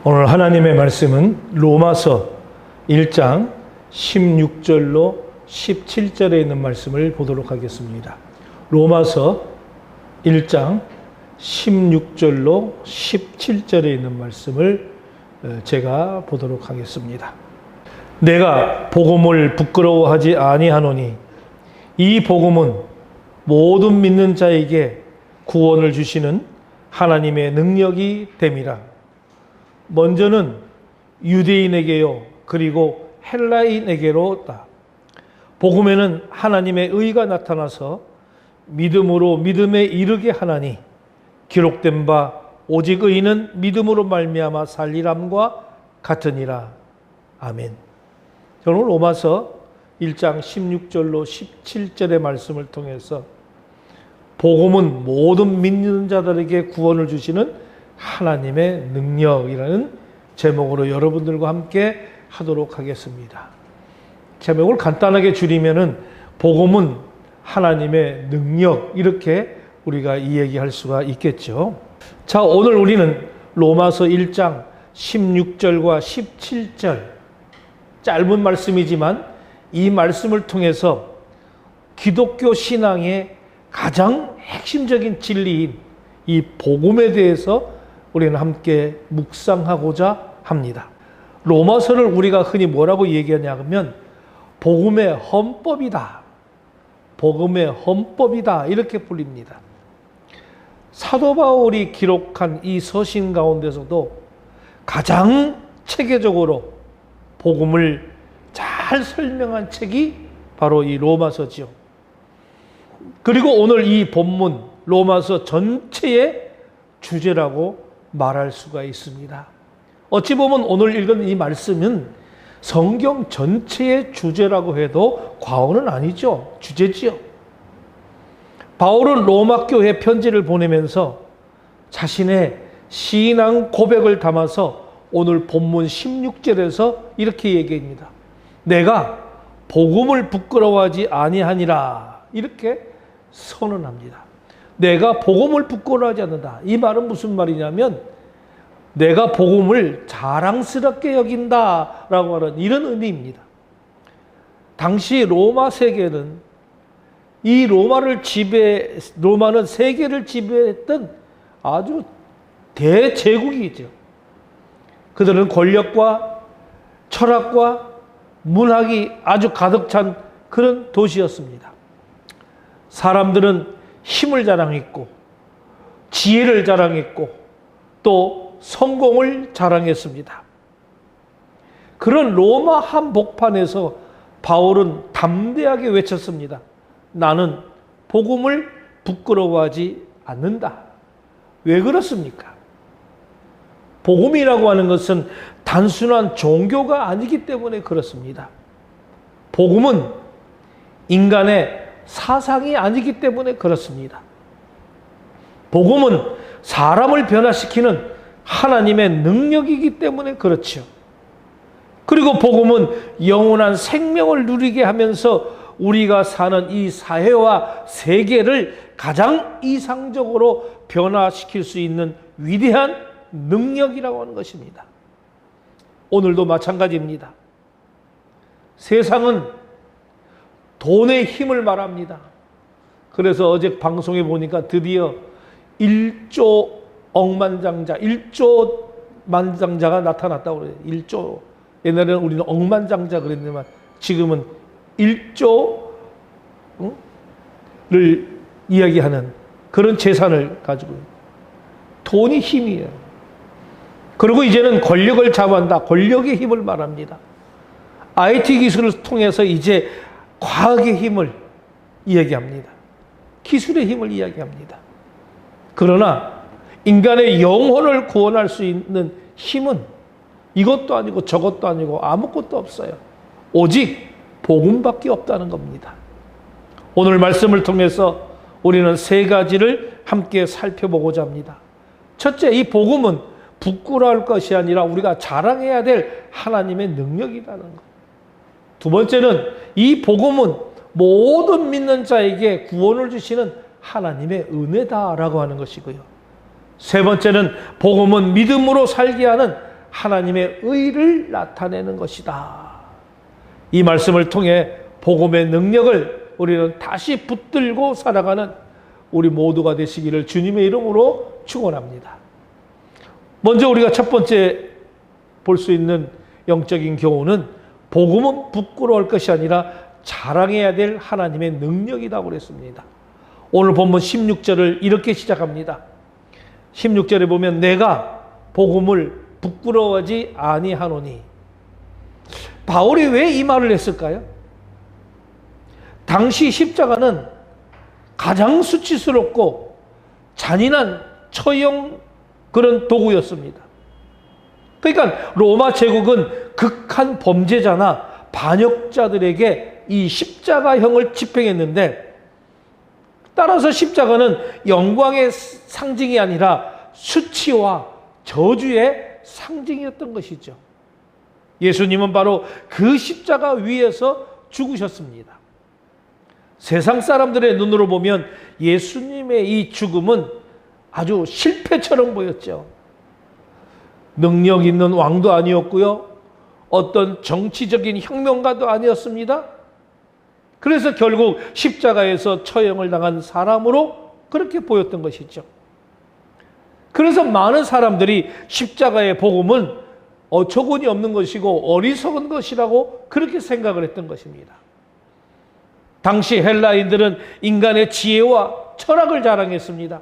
오늘 하나님의 말씀은 로마서 1장 16절로 17절에 있는 말씀을 보도록 하겠습니다. 로마서 1장 16절로 17절에 있는 말씀을 제가 보도록 하겠습니다. 내가 복음을 부끄러워하지 아니하노니 이 복음은 모든 믿는 자에게 구원을 주시는 하나님의 능력이 됨이라. 먼저는 유대인에게요 그리고 헬라인에게로다. 복음에는 하나님의 의가 나타나서 믿음으로 믿음에 이르게 하나니 기록된 바 오직 의인은 믿음으로 말미암아 살리람과 같으니라. 아멘. 저는 로마서 1장 16절로 17절의 말씀을 통해서 복음은 모든 믿는 자들에게 구원을 주시는 하나님의 능력이라는 제목으로 여러분들과 함께 하도록 하겠습니다. 제목을 간단하게 줄이면은 복음은 하나님의 능력, 이렇게 우리가 이야기할 수가 있겠죠. 자, 오늘 우리는 로마서 1장 16절과 17절, 짧은 말씀이지만 이 말씀을 통해서 기독교 신앙의 가장 핵심적인 진리인 이 복음에 대해서 우리는 함께 묵상하고자 합니다. 로마서를 우리가 흔히 뭐라고 얘기하냐면 복음의 헌법이다. 복음의 헌법이다. 이렇게 불립니다. 사도 바울이 기록한 이 서신 가운데서도 가장 체계적으로 복음을 잘 설명한 책이 바로 이 로마서지요. 그리고 오늘 이 본문 로마서 전체의 주제라고 말할 수가 있습니다. 어찌 보면 오늘 읽은 이 말씀은 성경 전체의 주제라고 해도 과언은 아니죠. 주제지요. 바울은 로마 교회 편지를 보내면서 자신의 신앙 고백을 담아서 오늘 본문 16절에서 이렇게 얘기합니다. 내가 복음을 부끄러워하지 아니하니라. 이렇게 선언합니다. 내가 복음을 부끄러워하지 않는다. 이 말은 무슨 말이냐면 내가 복음을 자랑스럽게 여긴다라고 하는 이런 의미입니다. 당시 로마 세계는 이 로마는 세계를 지배했던 아주 대제국이죠. 그들은 권력과 철학과 문학이 아주 가득 찬 그런 도시였습니다. 사람들은 힘을 자랑했고 지혜를 자랑했고 또 성공을 자랑했습니다. 그런 로마 한복판에서 바울은 담대하게 외쳤습니다. 나는 복음을 부끄러워하지 않는다. 왜 그렇습니까? 복음이라고 하는 것은 단순한 종교가 아니기 때문에 그렇습니다. 복음은 인간의 사상이 아니기 때문에 그렇습니다. 복음은 사람을 변화시키는 하나님의 능력이기 때문에 그렇죠. 그리고 복음은 영원한 생명을 누리게 하면서 우리가 사는 이 사회와 세계를 가장 이상적으로 변화시킬 수 있는 위대한 능력이라고 하는 것입니다. 오늘도 마찬가지입니다. 세상은 돈의 힘을 말합니다. 그래서 어제 방송에 보니까 드디어 1조 억만장자, 1조 만장자가 나타났다고 그래요. 1조. 옛날에는 우리는 억만장자 그랬지만 지금은 1조를 이야기하는 그런 재산을 가지고 돈이 힘이에요. 그리고 이제는 권력을 잡아한다. 권력의 힘을 말합니다. IT 기술을 통해서 이제 과학의 힘을 이야기합니다. 기술의 힘을 이야기합니다. 그러나 인간의 영혼을 구원할 수 있는 힘은 이것도 아니고 저것도 아니고 아무것도 없어요. 오직 복음밖에 없다는 겁니다. 오늘 말씀을 통해서 우리는 세 가지를 함께 살펴보고자 합니다. 첫째, 이 복음은 부끄러워할 것이 아니라 우리가 자랑해야 될 하나님의 능력이라는 것. 두 번째는 이 복음은 모든 믿는 자에게 구원을 주시는 하나님의 은혜다라고 하는 것이고요. 세 번째는 복음은 믿음으로 살게 하는 하나님의 의를 나타내는 것이다. 이 말씀을 통해 복음의 능력을 우리는 다시 붙들고 살아가는 우리 모두가 되시기를 주님의 이름으로 축원합니다. 먼저 우리가 첫 번째 볼 수 있는 영적인 교훈은 복음은 부끄러울 것이 아니라 자랑해야 될 하나님의 능력이라고 그랬습니다. 오늘 본문 16절을 이렇게 시작합니다. 16절에 보면 내가 복음을 부끄러워하지 아니하노니. 바울이 왜 이 말을 했을까요? 당시 십자가는 가장 수치스럽고 잔인한 처형 그런 도구였습니다. 그러니까 로마 제국은 극한 범죄자나 반역자들에게 이 십자가형을 집행했는데, 따라서 십자가는 영광의 상징이 아니라 수치와 저주의 상징이었던 것이죠. 예수님은 바로 그 십자가 위에서 죽으셨습니다. 세상 사람들의 눈으로 보면 예수님의 이 죽음은 아주 실패처럼 보였죠. 능력 있는 왕도 아니었고요, 어떤 정치적인 혁명가도 아니었습니다. 그래서 결국 십자가에서 처형을 당한 사람으로 그렇게 보였던 것이죠. 그래서 많은 사람들이 십자가의 복음은 어처구니 없는 것이고 어리석은 것이라고 그렇게 생각을 했던 것입니다. 당시 헬라인들은 인간의 지혜와 철학을 자랑했습니다.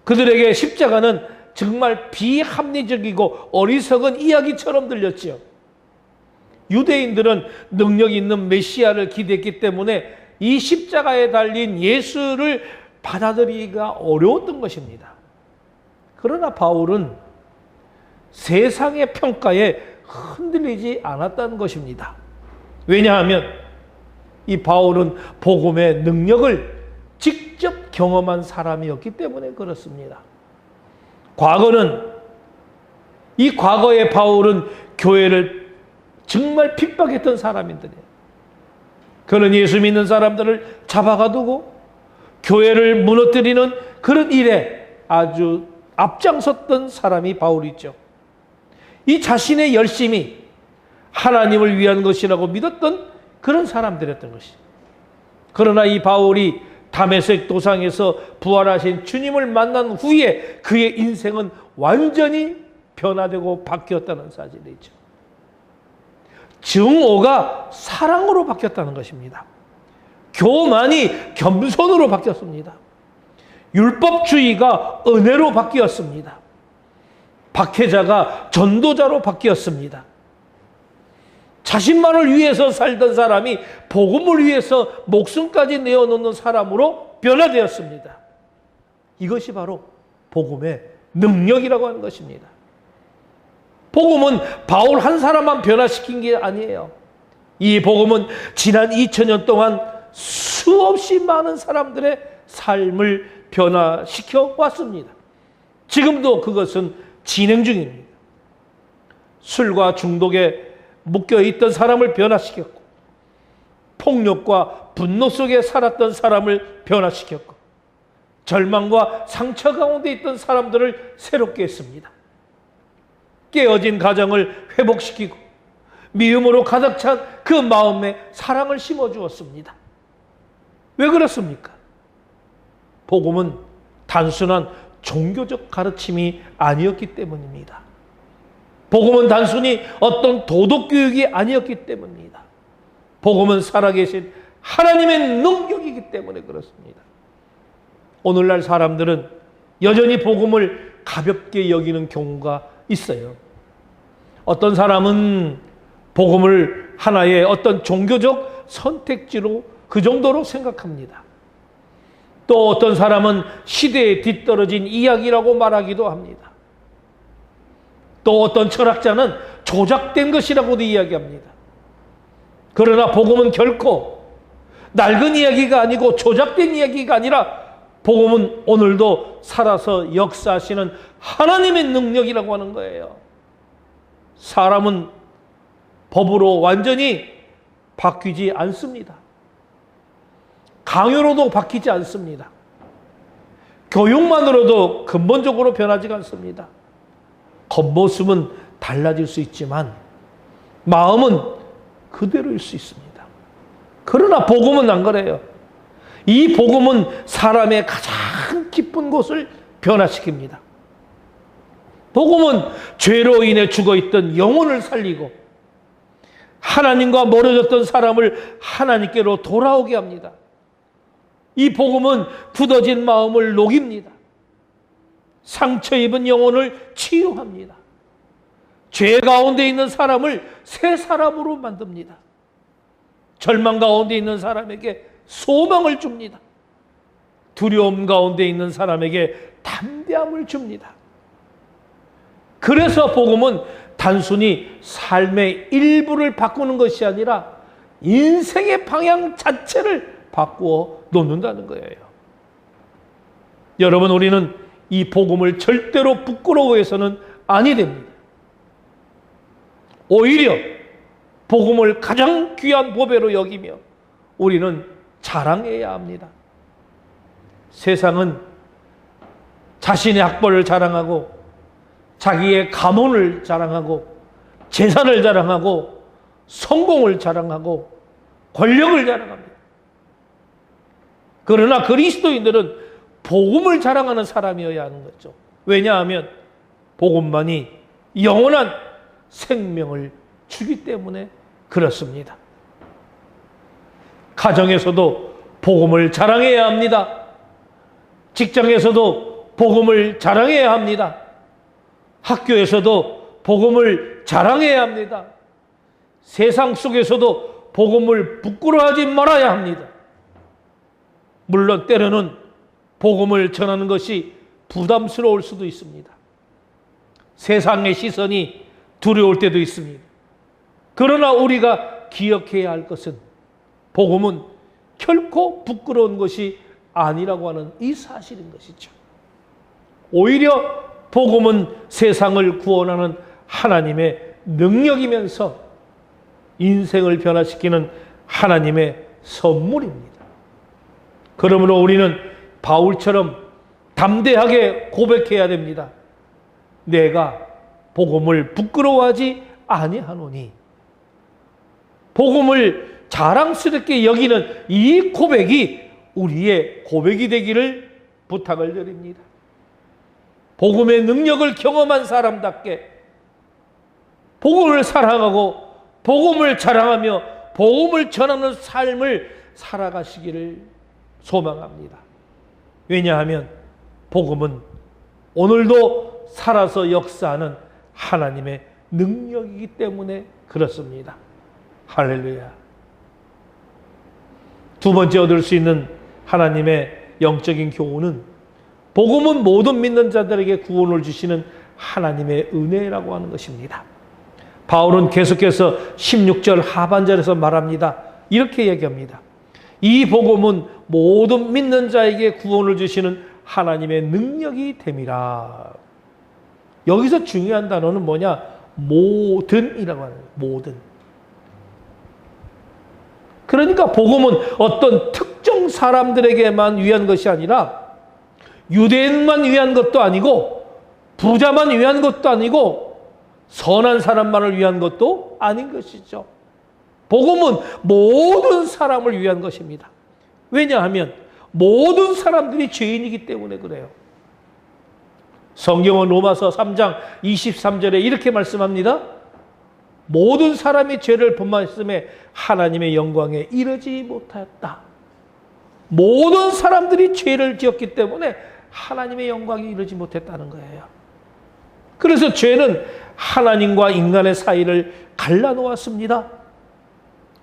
그들에게 십자가는 정말 비합리적이고 어리석은 이야기처럼 들렸지요. 유대인들은 능력 있는 메시아를 기대했기 때문에 이 십자가에 달린 예수를 받아들이기가 어려웠던 것입니다. 그러나 바울은 세상의 평가에 흔들리지 않았다는 것입니다. 왜냐하면 이 바울은 복음의 능력을 직접 경험한 사람이었기 때문에 그렇습니다. 이 과거의 바울은 교회를 정말 핍박했던 사람인데요. 그는 예수 믿는 사람들을 잡아가두고 교회를 무너뜨리는 그런 일에 아주 앞장섰던 사람이 바울이죠. 이 자신의 열심이 하나님을 위한 것이라고 믿었던 그런 사람들이었던 것이죠. 그러나 이 바울이 다메섹 도상에서 부활하신 주님을 만난 후에 그의 인생은 완전히 변화되고 바뀌었다는 사실이죠. 증오가 사랑으로 바뀌었다는 것입니다. 교만이 겸손으로 바뀌었습니다. 율법주의가 은혜로 바뀌었습니다. 박해자가 전도자로 바뀌었습니다. 자신만을 위해서 살던 사람이 복음을 위해서 목숨까지 내어놓는 사람으로 변화되었습니다. 이것이 바로 복음의 능력이라고 하는 것입니다. 복음은 바울 한 사람만 변화시킨 게 아니에요. 이 복음은 지난 2000년 동안 수없이 많은 사람들의 삶을 변화시켜 왔습니다. 지금도 그것은 진행 중입니다. 술과 중독에 묶여있던 사람을 변화시켰고, 폭력과 분노 속에 살았던 사람을 변화시켰고, 절망과 상처 가운데 있던 사람들을 새롭게 했습니다. 깨어진 가정을 회복시키고 미움으로 가득 찬 그 마음에 사랑을 심어주었습니다. 왜 그렇습니까? 복음은 단순한 종교적 가르침이 아니었기 때문입니다. 복음은 단순히 어떤 도덕교육이 아니었기 때문입니다. 복음은 살아계신 하나님의 능력이기 때문에 그렇습니다. 오늘날 사람들은 여전히 복음을 가볍게 여기는 경우가 있어요. 어떤 사람은 복음을 하나의 어떤 종교적 선택지로 그 정도로 생각합니다. 또 어떤 사람은 시대에 뒤떨어진 이야기라고 말하기도 합니다. 또 어떤 철학자는 조작된 것이라고도 이야기합니다. 그러나 복음은 결코 낡은 이야기가 아니고 조작된 이야기가 아니라 복음은 오늘도 살아서 역사하시는 하나님의 능력이라고 하는 거예요. 사람은 법으로 완전히 바뀌지 않습니다. 강요로도 바뀌지 않습니다. 교육만으로도 근본적으로 변하지 않습니다. 겉모습은 달라질 수 있지만 마음은 그대로일 수 있습니다. 그러나 복음은 안 그래요. 이 복음은 사람의 가장 깊은 곳을 변화시킵니다. 복음은 죄로 인해 죽어있던 영혼을 살리고 하나님과 멀어졌던 사람을 하나님께로 돌아오게 합니다. 이 복음은 굳어진 마음을 녹입니다. 상처 입은 영혼을 치유합니다. 죄 가운데 있는 사람을 새 사람으로 만듭니다. 절망 가운데 있는 사람에게 소망을 줍니다. 두려움 가운데 있는 사람에게 담대함을 줍니다. 그래서 복음은 단순히 삶의 일부를 바꾸는 것이 아니라 인생의 방향 자체를 바꾸어 놓는다는 거예요. 여러분, 우리는 이 복음을 절대로 부끄러워해서는 아니 됩니다. 오히려 복음을 가장 귀한 보배로 여기며 우리는 자랑해야 합니다. 세상은 자신의 학벌을 자랑하고 자기의 가문을 자랑하고 재산을 자랑하고 성공을 자랑하고 권력을 자랑합니다. 그러나 그리스도인들은 복음을 자랑하는 사람이어야 하는 거죠. 왜냐하면 복음만이 영원한 생명을 주기 때문에 그렇습니다. 가정에서도 복음을 자랑해야 합니다. 직장에서도 복음을 자랑해야 합니다. 학교에서도 복음을 자랑해야 합니다. 세상 속에서도 복음을 부끄러워하지 말아야 합니다. 물론 때로는 복음을 전하는 것이 부담스러울 수도 있습니다. 세상의 시선이 두려울 때도 있습니다. 그러나 우리가 기억해야 할 것은 복음은 결코 부끄러운 것이 아니라고 하는 이 사실인 것이죠. 오히려 복음은 세상을 구원하는 하나님의 능력이면서 인생을 변화시키는 하나님의 선물입니다. 그러므로 우리는 바울처럼 담대하게 고백해야 됩니다. 내가 복음을 부끄러워하지 아니하노니. 복음을 자랑스럽게 여기는 이 고백이 우리의 고백이 되기를 부탁을 드립니다. 복음의 능력을 경험한 사람답게 복음을 사랑하고 복음을 자랑하며 복음을 전하는 삶을 살아가시기를 소망합니다. 왜냐하면 복음은 오늘도 살아서 역사하는 하나님의 능력이기 때문에 그렇습니다. 할렐루야. 두 번째 얻을 수 있는 하나님의 영적인 교훈은 복음은 모든 믿는 자들에게 구원을 주시는 하나님의 은혜라고 하는 것입니다. 바울은 계속해서 16절 하반절에서 말합니다. 이렇게 얘기합니다. 이 복음은 모든 믿는 자에게 구원을 주시는 하나님의 능력이 됨이라. 여기서 중요한 단어는 뭐냐? 모든이라고 하는 거예요. 모든. 그러니까 복음은 어떤 특정 사람들에게만 위한 것이 아니라 유대인만 위한 것도 아니고 부자만 위한 것도 아니고 선한 사람만을 위한 것도 아닌 것이죠. 복음은 모든 사람을 위한 것입니다. 왜냐하면 모든 사람들이 죄인이기 때문에 그래요. 성경은 로마서 3장 23절에 이렇게 말씀합니다. 모든 사람이 죄를 범하였음에 하나님의 영광에 이르지 못하였다. 모든 사람들이 죄를 지었기 때문에 하나님의 영광에 이르지 못했다는 거예요. 그래서 죄는 하나님과 인간의 사이를 갈라놓았습니다.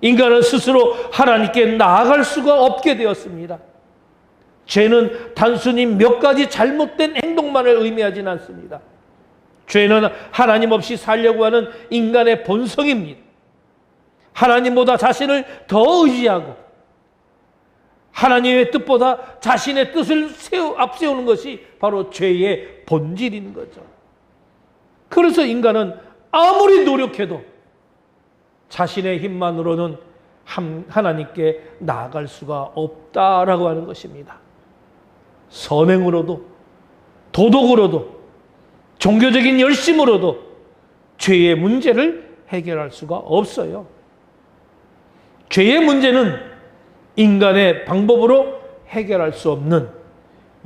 인간은 스스로 하나님께 나아갈 수가 없게 되었습니다. 죄는 단순히 몇 가지 잘못된 행동만을 의미하지는 않습니다. 죄는 하나님 없이 살려고 하는 인간의 본성입니다. 하나님보다 자신을 더 의지하고 하나님의 뜻보다 자신의 뜻을 앞세우는 것이 바로 죄의 본질인 거죠. 그래서 인간은 아무리 노력해도 자신의 힘만으로는 하나님께 나아갈 수가 없다라고 하는 것입니다. 선행으로도 도덕으로도 종교적인 열심으로도 죄의 문제를 해결할 수가 없어요. 죄의 문제는 인간의 방법으로 해결할 수 없는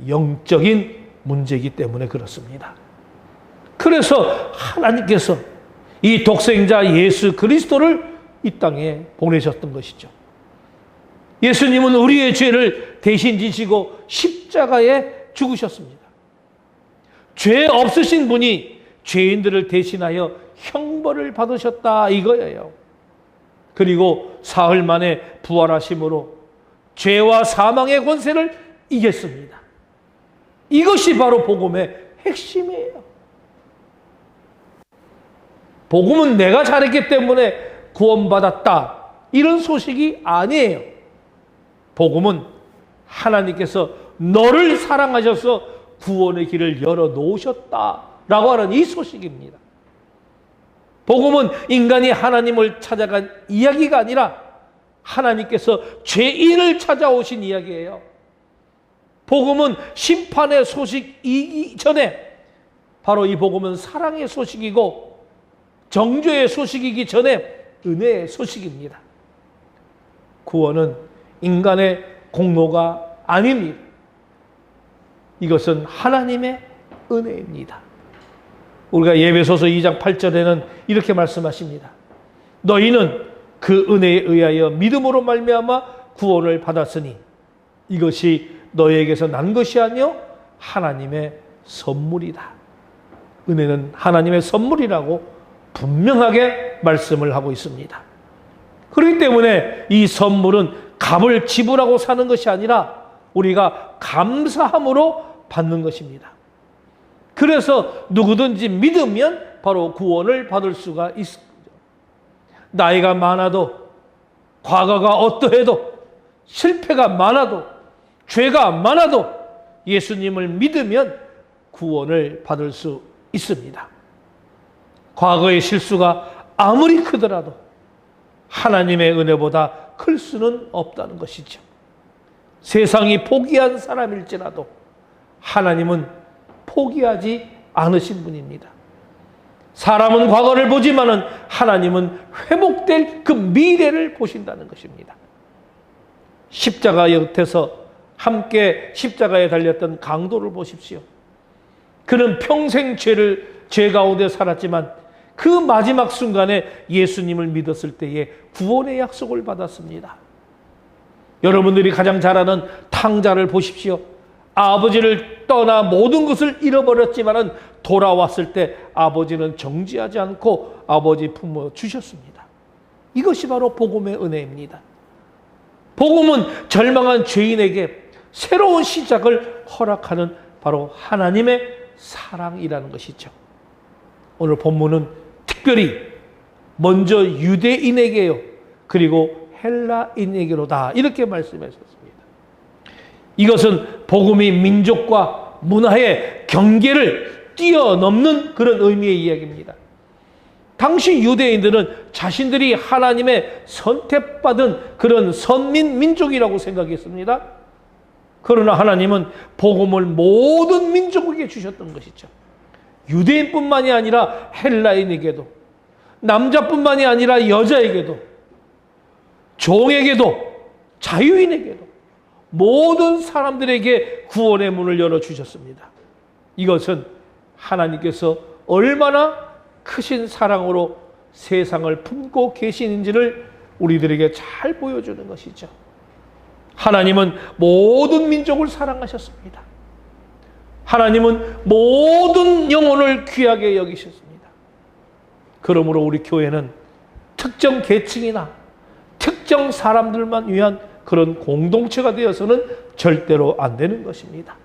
영적인 문제이기 때문에 그렇습니다. 그래서 하나님께서 이 독생자 예수 그리스도를 이 땅에 보내셨던 것이죠. 예수님은 우리의 죄를 대신 지시고 십자가에 죽으셨습니다. 죄 없으신 분이 죄인들을 대신하여 형벌을 받으셨다 이거예요. 그리고 사흘 만에 부활하심으로 죄와 사망의 권세를 이겼습니다. 이것이 바로 복음의 핵심이에요. 복음은 내가 잘했기 때문에 구원받았다 이런 소식이 아니에요. 복음은 하나님께서 너를 사랑하셔서 구원의 길을 열어놓으셨다라고 하는 이 소식입니다. 복음은 인간이 하나님을 찾아간 이야기가 아니라 하나님께서 죄인을 찾아오신 이야기예요. 복음은 심판의 소식이기 전에 바로 이 복음은 사랑의 소식이고 정죄의 소식이기 전에 은혜의 소식입니다. 구원은 인간의 공로가 아닙니다. 이것은 하나님의 은혜입니다. 우리가 예배소서 2장 8절에는 이렇게 말씀하십니다. 너희는 그 은혜에 의하여 믿음으로 말미암아 구원을 받았으니 이것이 너희에게서 난 것이 아니요 하나님의 선물이다. 은혜는 하나님의 선물이라고 분명하게 말씀을 하고 있습니다. 그렇기 때문에 이 선물은 값을 지불하고 사는 것이 아니라 우리가 감사함으로 받는 것입니다. 그래서 누구든지 믿으면 바로 구원을 받을 수가 있습니다. 나이가 많아도 과거가 어떠해도 실패가 많아도 죄가 많아도 예수님을 믿으면 구원을 받을 수 있습니다. 과거의 실수가 아무리 크더라도 하나님의 은혜보다 클 수는 없다는 것이죠. 세상이 포기한 사람일지라도 하나님은 포기하지 않으신 분입니다. 사람은 과거를 보지만은 하나님은 회복될 그 미래를 보신다는 것입니다. 십자가 곁에서 함께 십자가에 달렸던 강도를 보십시오. 그는 평생 죄 가운데 살았지만 그 마지막 순간에 예수님을 믿었을 때에 구원의 약속을 받았습니다. 여러분들이 가장 잘 아는 탕자를 보십시오. 아버지를 떠나 모든 것을 잃어버렸지만 돌아왔을 때 아버지는 정지하지 않고 아버지 품어 주셨습니다. 이것이 바로 복음의 은혜입니다. 복음은 절망한 죄인에게 새로운 시작을 허락하는 바로 하나님의 사랑이라는 것이죠. 오늘 본문은 특별히 먼저 유대인에게요 그리고 헬라인에게로다 이렇게 말씀하셨습니다. 이것은 복음이 민족과 문화의 경계를 뛰어넘는 그런 의미의 이야기입니다. 당시 유대인들은 자신들이 하나님의 선택받은 그런 선민 민족이라고 생각했습니다. 그러나 하나님은 복음을 모든 민족에게 주셨던 것이죠. 유대인뿐만이 아니라 헬라인에게도, 남자뿐만이 아니라 여자에게도, 종에게도, 자유인에게도 모든 사람들에게 구원의 문을 열어주셨습니다. 이것은 하나님께서 얼마나 크신 사랑으로 세상을 품고 계시는지를 우리들에게 잘 보여주는 것이죠. 하나님은 모든 민족을 사랑하셨습니다. 하나님은 모든 영혼을 귀하게 여기셨습니다. 그러므로 우리 교회는 특정 계층이나 특정 사람들만 위한 그런 공동체가 되어서는 절대로 안 되는 것입니다.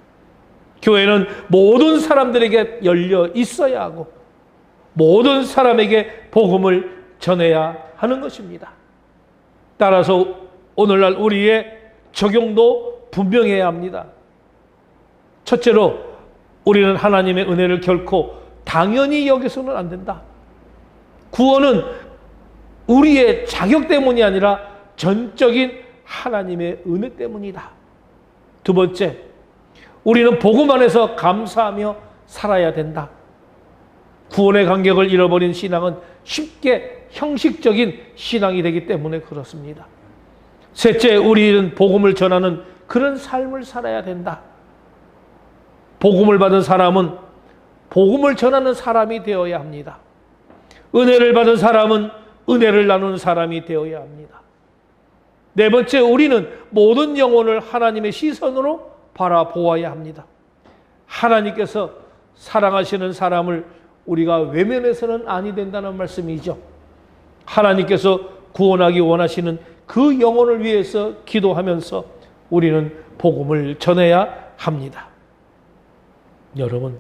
교회는 모든 사람들에게 열려 있어야 하고 모든 사람에게 복음을 전해야 하는 것입니다. 따라서 오늘날 우리의 적용도 분명해야 합니다. 첫째로 우리는 하나님의 은혜를 결코 당연히 여기서는 안 된다. 구원은 우리의 자격 때문이 아니라 전적인 하나님의 은혜 때문이다. 두 번째, 우리는 복음 안에서 감사하며 살아야 된다. 구원의 간격을 잃어버린 신앙은 쉽게 형식적인 신앙이 되기 때문에 그렇습니다. 셋째, 우리는 복음을 전하는 그런 삶을 살아야 된다. 복음을 받은 사람은 복음을 전하는 사람이 되어야 합니다. 은혜를 받은 사람은 은혜를 나누는 사람이 되어야 합니다. 네 번째, 우리는 모든 영혼을 하나님의 시선으로 바라보아야 합니다. 하나님께서 사랑하시는 사람을 우리가 외면해서는 아니 된다는 말씀이죠. 하나님께서 구원하기 원하시는 그 영혼을 위해서 기도하면서 우리는 복음을 전해야 합니다. 여러분,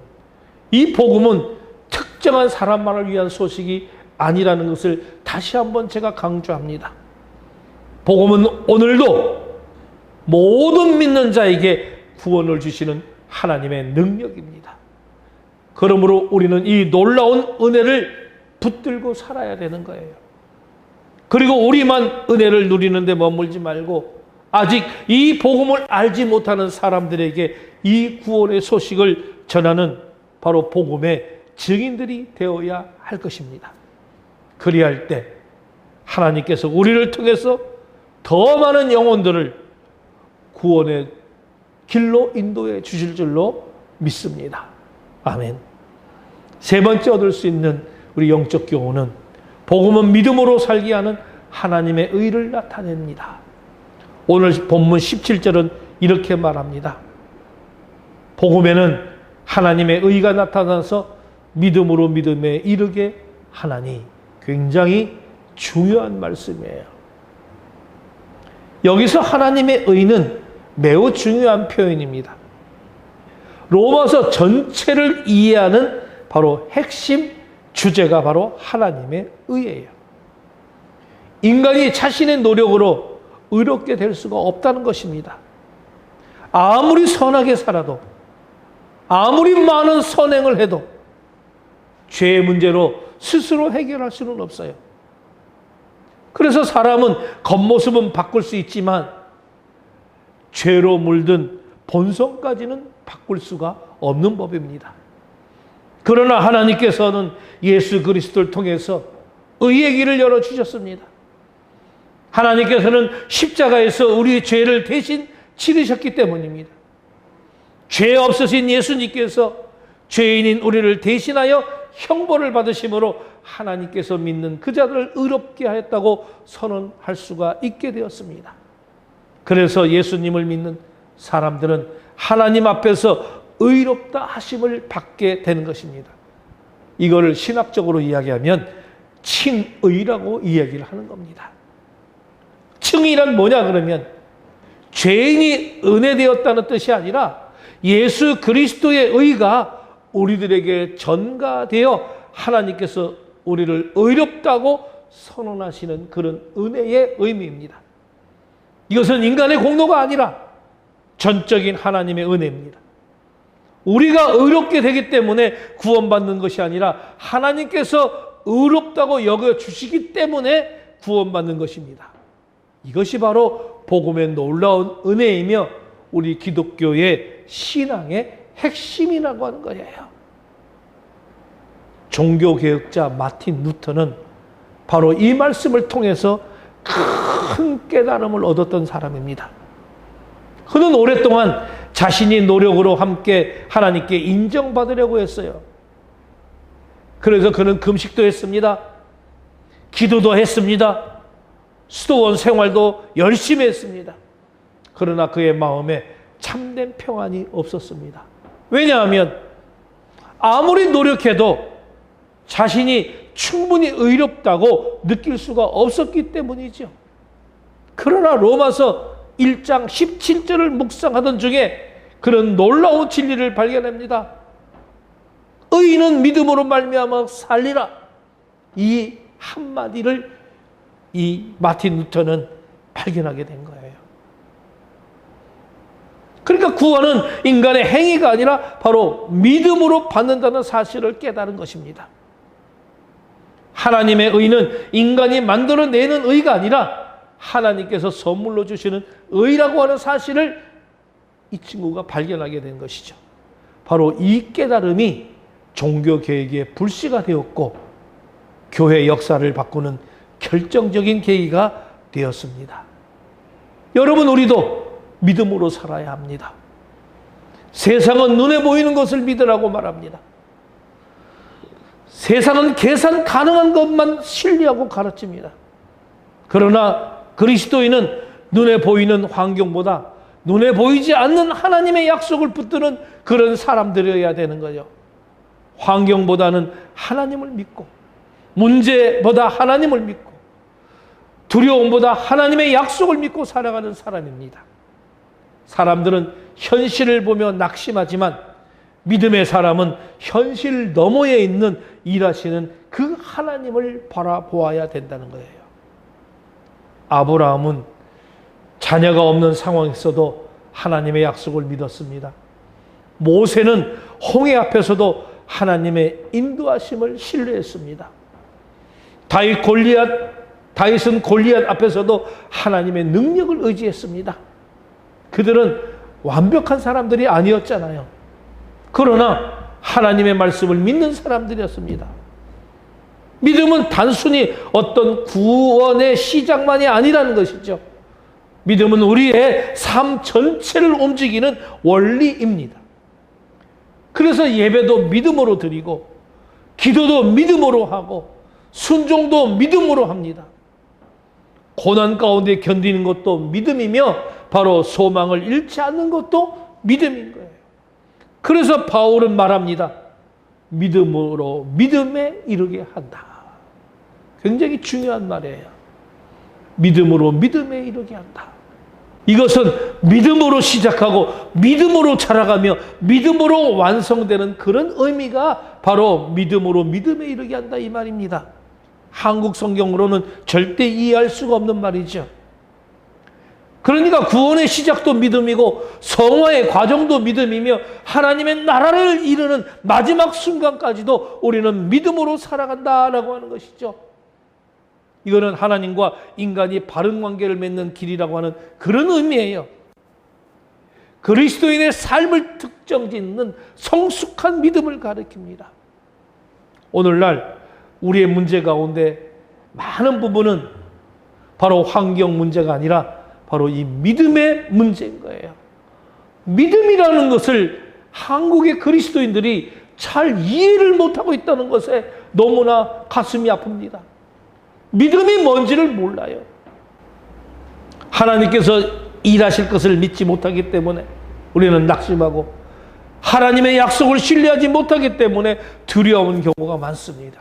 이 복음은 특정한 사람만을 위한 소식이 아니라는 것을 다시 한번 제가 강조합니다. 복음은 오늘도 모든 믿는 자에게 구원을 주시는 하나님의 능력입니다. 그러므로 우리는 이 놀라운 은혜를 붙들고 살아야 되는 거예요. 그리고 우리만 은혜를 누리는 데 머물지 말고 아직 이 복음을 알지 못하는 사람들에게 이 구원의 소식을 전하는 바로 복음의 증인들이 되어야 할 것입니다. 그리할 때 하나님께서 우리를 통해서 더 많은 영혼들을 구원의 길로 인도해 주실 줄로 믿습니다. 아멘. 세 번째 얻을 수 있는 우리 영적 교훈은 복음은 믿음으로 살게 하는 하나님의 의를 나타냅니다. 오늘 본문 17절은 이렇게 말합니다. 복음에는 하나님의 의가 나타나서 믿음으로 믿음에 이르게 하나니. 굉장히 중요한 말씀이에요. 여기서 하나님의 의는 매우 중요한 표현입니다. 로마서 전체를 이해하는 바로 핵심 주제가 바로 하나님의 의예요. 인간이 자신의 노력으로 의롭게 될 수가 없다는 것입니다. 아무리 선하게 살아도, 아무리 많은 선행을 해도 죄의 문제로 스스로 해결할 수는 없어요. 그래서 사람은 겉모습은 바꿀 수 있지만 죄로 물든 본성까지는 바꿀 수가 없는 법입니다. 그러나 하나님께서는 예수 그리스도를 통해서 의의 길을 열어주셨습니다. 하나님께서는 십자가에서 우리의 죄를 대신 치르셨기 때문입니다. 죄 없으신 예수님께서 죄인인 우리를 대신하여 형벌을 받으심으로 하나님께서 믿는 그 자들을 의롭게 하였다고 선언할 수가 있게 되었습니다. 그래서 예수님을 믿는 사람들은 하나님 앞에서 의롭다 하심을 받게 되는 것입니다. 이거를 신학적으로 이야기하면 칭의라고 이야기를 하는 겁니다. 칭의란 뭐냐 그러면 죄인이 은혜되었다는 뜻이 아니라 예수 그리스도의 의가 우리들에게 전가되어 하나님께서 우리를 의롭다고 선언하시는 그런 은혜의 의미입니다. 이것은 인간의 공로가 아니라 전적인 하나님의 은혜입니다. 우리가 의롭게 되기 때문에 구원받는 것이 아니라 하나님께서 의롭다고 여겨주시기 때문에 구원받는 것입니다. 이것이 바로 복음의 놀라운 은혜이며 우리 기독교의 신앙의 핵심이라고 하는 거예요. 종교개혁자 마틴 루터는 바로 이 말씀을 통해서 큰 깨달음을 얻었던 사람입니다. 그는 오랫동안 자신이 노력으로 함께 하나님께 인정받으려고 했어요. 그래서 그는 금식도 했습니다. 기도도 했습니다. 수도원 생활도 열심히 했습니다. 그러나 그의 마음에 참된 평안이 없었습니다. 왜냐하면 아무리 노력해도 자신이 충분히 의롭다고 느낄 수가 없었기 때문이죠. 그러나 로마서 1장 17절을 묵상하던 중에 그런 놀라운 진리를 발견합니다. 의인은 믿음으로 말미암아 살리라. 이 한마디를 이 마틴 루터는 발견하게 된 거예요. 그러니까 구원은 인간의 행위가 아니라 바로 믿음으로 받는다는 사실을 깨달은 것입니다. 하나님의 의는 인간이 만들어내는 의가 아니라 하나님께서 선물로 주시는 의라고 하는 사실을 이 친구가 발견하게 된 것이죠. 바로 이 깨달음이 종교개혁의 불씨가 되었고 교회 역사를 바꾸는 결정적인 계기가 되었습니다. 여러분, 우리도 믿음으로 살아야 합니다. 세상은 눈에 보이는 것을 믿으라고 말합니다. 세상은 계산 가능한 것만 신뢰하고 가르칩니다. 그러나 그리스도인은 눈에 보이는 환경보다 눈에 보이지 않는 하나님의 약속을 붙드는 그런 사람들이어야 되는 거죠. 환경보다는 하나님을 믿고, 문제보다 하나님을 믿고, 두려움보다 하나님의 약속을 믿고 살아가는 사람입니다. 사람들은 현실을 보며 낙심하지만 믿음의 사람은 현실 너머에 있는 일하시는 그 하나님을 바라보아야 된다는 거예요. 아브라함은 자녀가 없는 상황에서도 하나님의 약속을 믿었습니다. 모세는 홍해 앞에서도 하나님의 인도하심을 신뢰했습니다. 다윗은 골리앗 앞에서도 하나님의 능력을 의지했습니다. 그들은 완벽한 사람들이 아니었잖아요. 그러나 하나님의 말씀을 믿는 사람들이었습니다. 믿음은 단순히 어떤 구원의 시작만이 아니라는 것이죠. 믿음은 우리의 삶 전체를 움직이는 원리입니다. 그래서 예배도 믿음으로 드리고, 기도도 믿음으로 하고, 순종도 믿음으로 합니다. 고난 가운데 견디는 것도 믿음이며 바로 소망을 잃지 않는 것도 믿음인 거예요. 그래서 바울은 말합니다. 믿음으로 믿음에 이르게 한다. 굉장히 중요한 말이에요. 믿음으로 믿음에 이르게 한다. 이것은 믿음으로 시작하고 믿음으로 자라가며 믿음으로 완성되는 그런 의미가 바로 믿음으로 믿음에 이르게 한다 이 말입니다. 한국 성경으로는 절대 이해할 수가 없는 말이죠. 그러니까 구원의 시작도 믿음이고 성화의 과정도 믿음이며 하나님의 나라를 이루는 마지막 순간까지도 우리는 믿음으로 살아간다라고 하는 것이죠. 이거는 하나님과 인간이 바른 관계를 맺는 길이라고 하는 그런 의미예요. 그리스도인의 삶을 특정짓는 성숙한 믿음을 가리킵니다. 오늘날 우리의 문제 가운데 많은 부분은 바로 환경 문제가 아니라 바로 이 믿음의 문제인 거예요. 믿음이라는 것을 한국의 그리스도인들이 잘 이해를 못하고 있다는 것에 너무나 가슴이 아픕니다. 믿음이 뭔지를 몰라요. 하나님께서 일하실 것을 믿지 못하기 때문에 우리는 낙심하고 하나님의 약속을 신뢰하지 못하기 때문에 두려운 경우가 많습니다.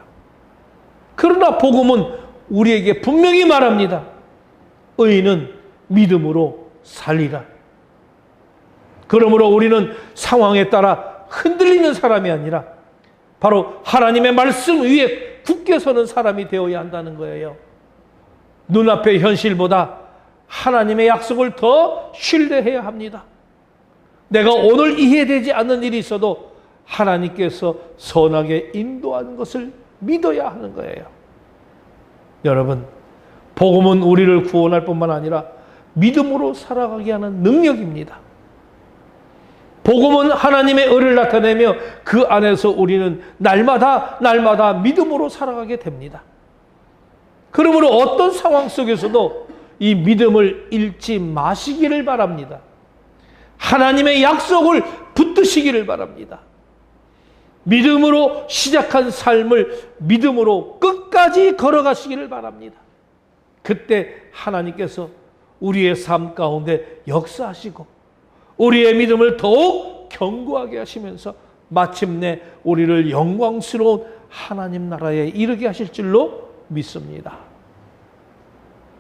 그러나 복음은 우리에게 분명히 말합니다. 의인은 믿음으로 살리라. 그러므로 우리는 상황에 따라 흔들리는 사람이 아니라 바로 하나님의 말씀 위에 굳게 서는 사람이 되어야 한다는 거예요. 눈앞의 현실보다 하나님의 약속을 더 신뢰해야 합니다. 내가 오늘 이해되지 않는 일이 있어도 하나님께서 선하게 인도하는 것을 믿어야 하는 거예요. 여러분, 복음은 우리를 구원할 뿐만 아니라 믿음으로 살아가게 하는 능력입니다. 복음은 하나님의 의를 나타내며 그 안에서 우리는 날마다 믿음으로 살아가게 됩니다. 그러므로 어떤 상황 속에서도 이 믿음을 잃지 마시기를 바랍니다. 하나님의 약속을 붙드시기를 바랍니다. 믿음으로 시작한 삶을 믿음으로 끝까지 걸어가시기를 바랍니다. 그때 하나님께서 우리의 삶 가운데 역사하시고 우리의 믿음을 더욱 견고하게 하시면서 마침내 우리를 영광스러운 하나님 나라에 이르게 하실 줄로 믿습니다.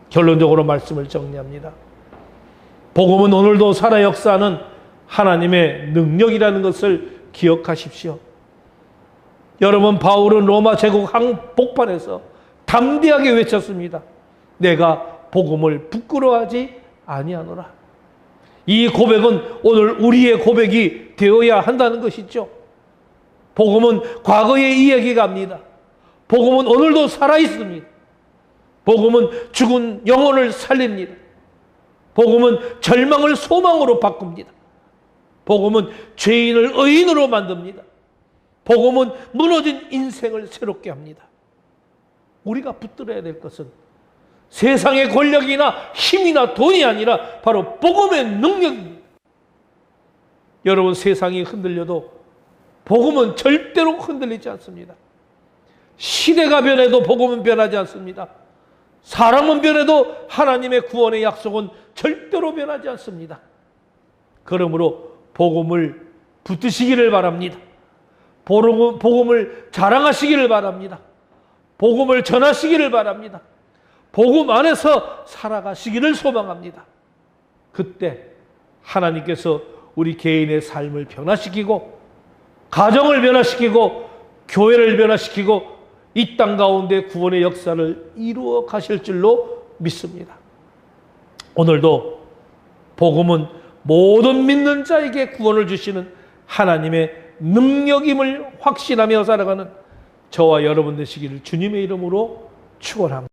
결론적으로 말씀을 정리합니다. 복음은 오늘도 살아 역사하는 하나님의 능력이라는 것을 기억하십시오. 여러분, 바울은 로마 제국 한복판에서 담대하게 외쳤습니다. 내가 복음을 부끄러워하지 아니하노라. 이 고백은 오늘 우리의 고백이 되어야 한다는 것이죠. 복음은 과거의 이야기가 아닙니다. 복음은 오늘도 살아있습니다. 복음은 죽은 영혼을 살립니다. 복음은 절망을 소망으로 바꿉니다. 복음은 죄인을 의인으로 만듭니다. 복음은 무너진 인생을 새롭게 합니다. 우리가 붙들어야 될 것은 세상의 권력이나 힘이나 돈이 아니라 바로 복음의 능력입니다. 여러분, 세상이 흔들려도 복음은 절대로 흔들리지 않습니다. 시대가 변해도 복음은 변하지 않습니다. 사람은 변해도 하나님의 구원의 약속은 절대로 변하지 않습니다. 그러므로 복음을 붙드시기를 바랍니다. 복음을 자랑하시기를 바랍니다. 복음을 전하시기를 바랍니다. 복음 안에서 살아가시기를 소망합니다. 그때 하나님께서 우리 개인의 삶을 변화시키고 가정을 변화시키고 교회를 변화시키고 이 땅 가운데 구원의 역사를 이루어 가실 줄로 믿습니다. 오늘도 복음은 모든 믿는 자에게 구원을 주시는 하나님의 능력임을 확신하며 살아가는 저와 여러분 되시기를 주님의 이름으로 축원합니다.